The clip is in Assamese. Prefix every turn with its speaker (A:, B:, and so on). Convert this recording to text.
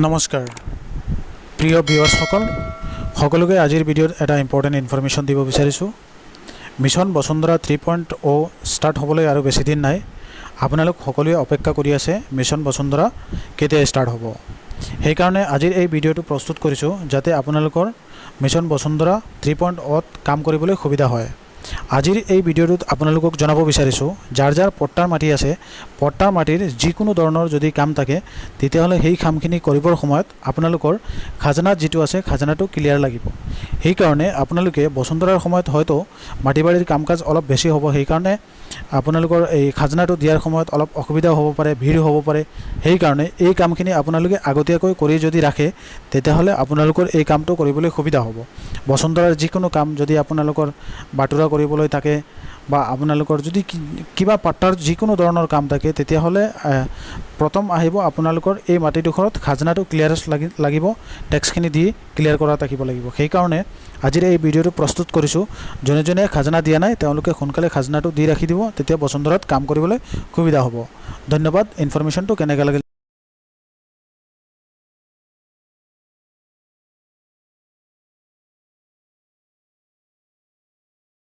A: নমস্কাৰ প্ৰিয় ভিউৱাৰ্ছসকল সকলোকে আজিৰ ভিডিঅ'ত এটা ইম্পৰ্টেণ্ট ইনফৰমেশ্যন দিব বিচাৰিছোঁ। মিছন বসুন্ধৰা 3.0 ষ্টাৰ্ট হ'বলৈ আৰু বেছি দিন নাই। আপোনালোক সকলোৱে অপেক্ষা কৰি আছে মিছন বসুন্ধৰা কেতিয়া ষ্টাৰ্ট হ'ব। সেইকাৰণে আজিৰ এই ভিডিঅ'টো প্ৰস্তুত কৰিছোঁ যাতে আপোনালোকৰ মিছন বসুন্ধৰা 3.0ত কাম কৰিবলৈ সুবিধা হয়। আজিৰ এই ভিডিঅ'টোত আপোনালোকক জনাব বিচাৰিছোঁ যাৰ যাৰ পট্টাৰ মাটি আছে, পট্টাৰ মাটিৰ যিকোনো ধৰণৰ যদি কাম থাকে তেতিয়াহ'লে সেই কামখিনি কৰিবৰ সময়ত আপোনালোকৰ খাজানাত যিটো আছে খাজানাটো ক্লিয়াৰ লাগিব। সেইকাৰণে আপোনালোকে বসুন্ধৰাৰ সময়ত হয়তো মাটি বাৰীৰ কাম কাজ অলপ বেছি হ'ব, সেইকাৰণে আপোনালোকৰ এই খাজানাটো দিয়াৰ সময়ত অলপ অসুবিধা হ'ব পাৰে, ভিৰ হ'ব পাৰে। সেইকাৰণে এই কামখিনি আপোনালোকে আগতীয়াকৈ কৰি যদি ৰাখে তেতিয়াহ'লে আপোনালোকৰ এই কামটো কৰিবলৈ সুবিধা হ'ব। বসুন্ধৰাৰ যিকোনো কাম যদি আপোনালোকৰ বাটুৰা কৰিবলৈ থাকে বা আপোনালোকৰ যদি কিবা পাট্টাৰ যিকোনো ধৰণৰ কাম থাকে তেতিয়াহ'লে প্ৰথম আহিব আপোনালোকৰ এই মাটিডোখৰত খাজানাটো ক্লিয়াৰেঞ্চ লাগিব, টেক্সখিনি দি ক্লিয়াৰ কৰা থাকিব লাগিব। সেইকাৰণে আজিৰ এই ভিডিঅ'টো প্ৰস্তুত কৰিছোঁ। যোনে যোনে খাজানা দিয়া নাই তেওঁলোকে সোনকালে খাজানাটো দি ৰাখি দিব, তেতিয়া বসুন্ধৰাত কাম কৰিবলৈ সুবিধা হ'ব। ধন্যবাদ। ইনফৰমেশ্যনটো কেনেকৈ লাগিল